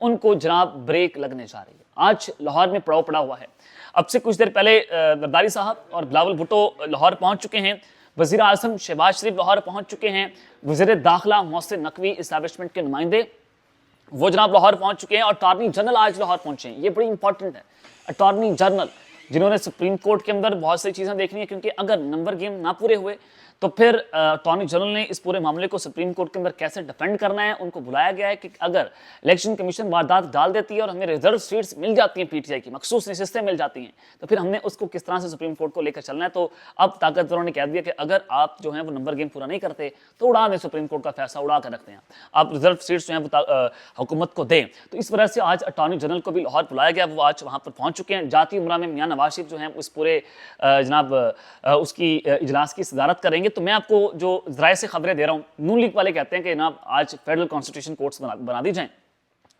ان کو جناب بریک لگنے جا رہی ہے. آج لاہور میں پڑاؤ پڑا ہوا ہے. اب سے کچھ دیر پہلے زرداری صاحب اور بلاول بھٹو لاہور پہنچ چکے ہیں. وزیر اعظم شہباز شریف لاہور پہنچ چکے ہیں. وزیر داخلہ محسن نقوی اسٹیبلشمنٹ کے نمائندے وہ جناب لاہور پہنچ چکے ہیں. اور اٹارنی جنرل آج لاہور پہنچے ہیں. یہ بڑی امپورٹنٹ ہے. اٹارنی جنرل جنہوں نے سپریم کورٹ کے اندر بہت سی چیزیں دیکھنی ہیں, کیونکہ اگر نمبر گیم نہ پورے ہوئے تو پھر اٹارنی جنرل نے اس پورے معاملے کو سپریم کورٹ کے اندر کیسے ڈیفینڈ کرنا ہے. ان کو بلایا گیا ہے کہ اگر الیکشن کمیشن واردات ڈال دیتی ہے اور ہمیں ریزرو سیٹس مل جاتی ہیں, پی ٹی آئی کی مخصوص نشستیں مل جاتی ہیں, تو پھر ہم نے اس کو کس طرح سے سپریم کورٹ کو لے کر چلنا ہے. تو اب طاقتوروں نے کہہ دیا کہ اگر آپ جو ہیں وہ نمبر گیم پورا نہیں کرتے تو اڑا دیں, سپریم کورٹ کا فیصلہ اڑا کر رکھتے ہیں, آپ ریزرو سیٹس جو ہیں وہ حکومت کو دیں. تو اس وجہ سے آج اٹارنی جنرل کو بھی لاہور بلایا گیا. وہ آج وہاں پر پہنچ چکے ہیں. جاتی عمرہ میں میاں نواز شریف جو ہیں اس پورے جناب اس کی اجلاس کی صدارت کریں گے. تو میں آپ کو جو ذرائع سے خبریں دے رہا ہوں, نون لیگ والے کہتے ہیں کہ جناب آج فیڈرل کانسٹیٹیوشن کورٹس بنا دی جائیں.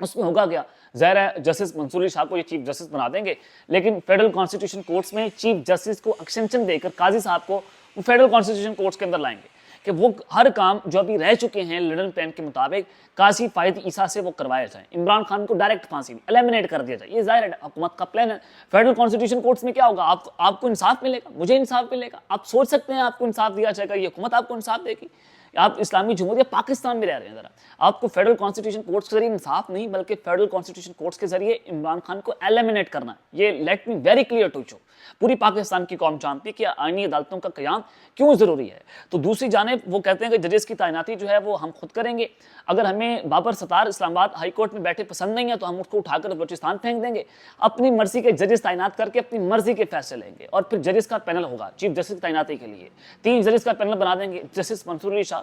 اس میں ہوگا کیا, ظاہر ہے جسٹس منصور علی شاہ کو یہ چیف جسٹس بنا دیں گے, لیکن فیڈرل کانسٹیٹیوشن کورٹس میں چیف جسٹس کو ایکسٹینشن دے کر قاضی صاحب کو وہ فیڈرل کانسٹیٹیوشن کورٹس کے اندر لائیں گے کہ وہ ہر کام جو ابھی رہ چکے ہیں لنڈن پلان کے مطابق قاضی فائد عیسیٰ سے وہ کروائے جائیں. عمران خان کو ڈائریکٹ پھانسی ایلیمنیٹ کر دیا جائے. یہ ظاہر ہے حکومت کا پلان ہے. فیڈرل کانسٹیٹیوشن کورٹس میں کیا ہوگا, آپ کو انصاف ملے گا, مجھے انصاف ملے گا. آپ سوچ سکتے ہیں آپ کو انصاف دیا جائے گا, یہ حکومت آپ کو انصاف دے گی. آپ اسلامی جمہوریہ پاکستان میں رہ رہے ہیں. ذرا آپ کو فیڈرل کانسٹیٹیوشن کورٹس کے ذریعے انصاف نہیں بلکہ فیڈرل کانسٹیٹیوشن کورٹس کے ذریعے عمران خان کو ایلیمنیٹ کرنا ہے. یہ let me very clear to you. پوری پاکستان کی قوم جانتی ہے کہ آئینی عدالتوں کا قیام کیوں ضروری ہے. تو دوسری جانب وہ کہتے ہیں کہ ججز کی تعیناتی جو ہے وہ ہم خود کریں گے. اگر ہمیں بابر ستار اسلام آباد ہائی کورٹ میں بیٹھے پسند نہیں ہے تو ہم اس کو اٹھا کر بلوچستان پھینک دیں گے. اپنی مرضی کے ججز تعینات کر کے اپنی مرضی کے فیصلے لیں گے. اور پھر ججز کا پینل ہوگا چیف جسٹس کی تعیناتی کے لیے. 3 ججز کا پینل بنا دیں گے. جسٹس منصور علی شاہ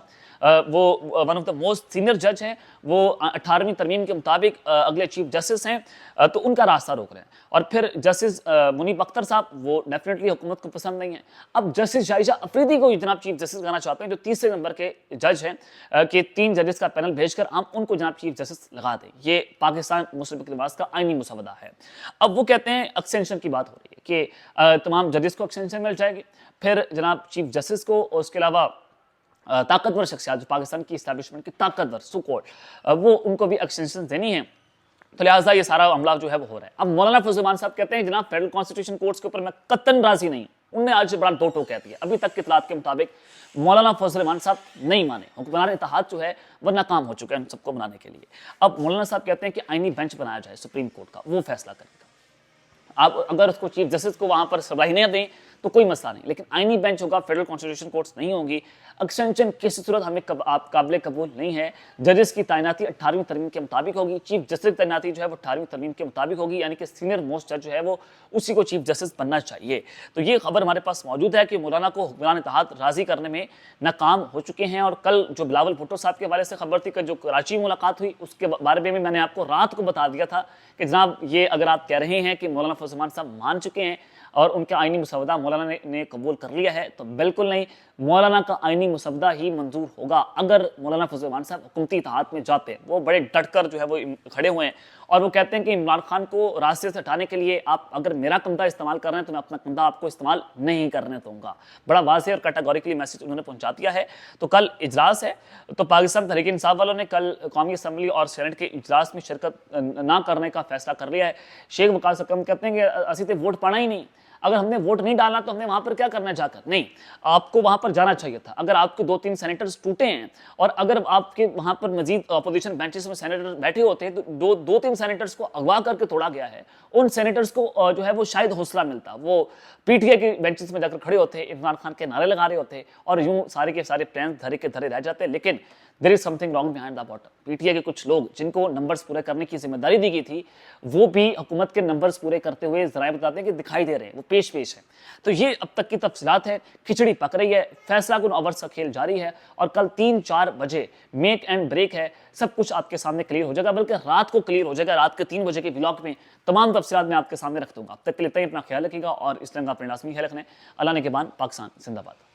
وہ one of the most senior جج ہیں, وہ 18ویں ترمیم کے مطابق اگلے چیف جسٹس ہیں, تو ان کا راستہ روک رہے ہیں. اور پھر جسٹس منیب اختر صاحب وہ ڈیفینیٹلی حکومت کو پسند نہیں ہے. اب جسٹس شائشہ افریدی کو جناب چیف جسٹس کرنا چاہتے ہیں, جو تیسرے نمبر کے جج ہیں, کہ 3 ججز کا پینل بھیج کر ہم ان کو جناب چیف جسٹس لگا دیں. یہ پاکستان مسلم لیگ لباس کا آئینی مسودہ ہے. اب وہ کہتے ہیں ایکسٹینشن کی بات ہو رہی ہے کہ تمام ججز کو ایکسٹینشن مل جائے گی, پھر جناب چیف جسٹس کو, اور اس کے علاوہ طاقتور شخصیات جو پاکستان کی اسٹیبلشمنٹ کی طاقتور سو-کالڈ, وہ ان کو بھی ایکسٹینشن دینی ہے. تو لہٰذا یہ سارا معاملہ جو ہے وہ ہو رہا ہے. اب مولانا فضل الرحمان صاحب کہتے ہیں جناب فیڈرل کانسٹیٹیوشن کورٹس کے اوپر میں قطعاً راضی نہیں ہوں. انہوں نے آج بڑا دو ٹوک کہہ دیا. ابھی تک کے اطلاعات کے مطابق مولانا فضل الرحمان صاحب نہیں مانے. حکمران اتحاد جو ہے وہ ناکام ہو چکا ہے ان سب کو بنانے کے لیے. اب مولانا صاحب کہتے ہیں کہ آئینی بینچ بنایا جائے سپریم کورٹ کا, وہ فیصلہ کرے گا. آپ اگر اس کو چیف جسٹس کو وہاں پر صلاحیت دیں تو کوئی مسئلہ نہیں, لیکن آئینی بینچ ہوگا, فیڈرل کانسٹیٹیوشن کورٹس نہیں ہوگی. ایکسٹینشن کسی صورت ہمیں قابل قبول نہیں ہے. ججز کی تعیناتی 18ویں ترمیم کے مطابق ہوگی. چیف جسٹس کی تعیناتی جو ہے وہ 18ویں ترمیم کے مطابق ہوگی, یعنی کہ سینئر موسٹ جج جو ہے وہ اسی کو چیف جسٹس بننا چاہیے. تو یہ خبر ہمارے پاس موجود ہے کہ مولانا کو حکمران اتحاد راضی کرنے میں ناکام ہو چکے ہیں. اور کل جو بلاول بھٹو صاحب کے حوالے سے خبر تھی کہ جو کراچی ملاقات ہوئی, اس کے بارے میں نے آپ کو رات کو بتا دیا تھا کہ جناب یہ اگر آپ کہہ رہے ہیں کہ مولانا فضل الرحمان صاحب مان چکے ہیں اور ان کا آئینی مسودہ مولانا نے قبول کر لیا ہے, تو بالکل نہیں. مولانا کا آئینی مسودہ ہی منظور ہوگا اگر مولانا فضل الرحمان صاحب حکومتی اتحاد میں جاتے. وہ بڑے ڈٹ کر جو ہے وہ کھڑے ہوئے ہیں اور وہ کہتے ہیں کہ عمران خان کو راستے سے ہٹانے کے لیے آپ اگر میرا کندھا استعمال کر رہے ہیں تو میں اپنا کندھا آپ کو استعمال نہیں کرنے دوں گا. بڑا واضح اور کیٹاگوریکلی میسج انہوں نے پہنچا دیا ہے. تو کل اجلاس ہے, تو پاکستان تحریک انصاف والوں نے کل قومی اسمبلی اور سینٹ کے اجلاس میں شرکت نہ کرنے کا فیصلہ کر لیا ہے. شیخ وقاص اکرم کہتے ہیں کہ اسی تے ووٹ پانا ہی نہیں, اگر ہم نے ووٹ نہیں ڈالنا تو ہم نے وہاں پر کیا کرنا جا کر. نہیں, آپ کو وہاں پر جانا چاہیے تھا. اگر آپ کے 2-3 سینیٹرز ٹوٹے ہیں اور اگر آپ کے وہاں پر مزید اپوزیشن بینچز میں سینیٹر بیٹھے ہوتے ہیں تو 2-3 سینیٹرز کو اغوا کر کے توڑا گیا ہے. ان سینیٹرز کو جو ہے وہ شاید حوصلہ ملتا, وہ پی ٹی آئی کے بینچز میں جا کر کھڑے ہوتے, عمران خان کے نعرے لگا رہے ہوتے اور یوں سارے کے سارے پلانز دھرے کے دھرے رہ جاتے. لیکن there is something wrong behind the bottom. P T I کے کچھ لوگ جن کو نمبرز پورے کرنے کی ذمہ داری دی گئی تھی, وہ بھی حکومت کے نمبرز پورے کرتے ہوئے ذرائع بتاتے ہیں کہ دکھائی دے رہے ہیں, وہ پیش ہے. تو یہ اب تک کی تفصیلات ہے, کھچڑی پک رہی ہے, فیصلہ کن اوورز کا کھیل جاری ہے, اور کل 3-4 بجے میک اینڈ بریک ہے. سب کچھ آپ کے سامنے کلیئر ہو جائے گا, بلکہ رات کو کلیئر ہو جائے گا. رات کے 3 بجے کے ولاگ میں تمام تفصیلات میں آپ کے سامنے رکھ دوں گا. اب تک کے لیے اپنا خیال رکھیے گا اور اس طرح کا اپنے لازمی خیال رکھنا ہے. اللہ نے کے بان. پاکستان زندہ باد.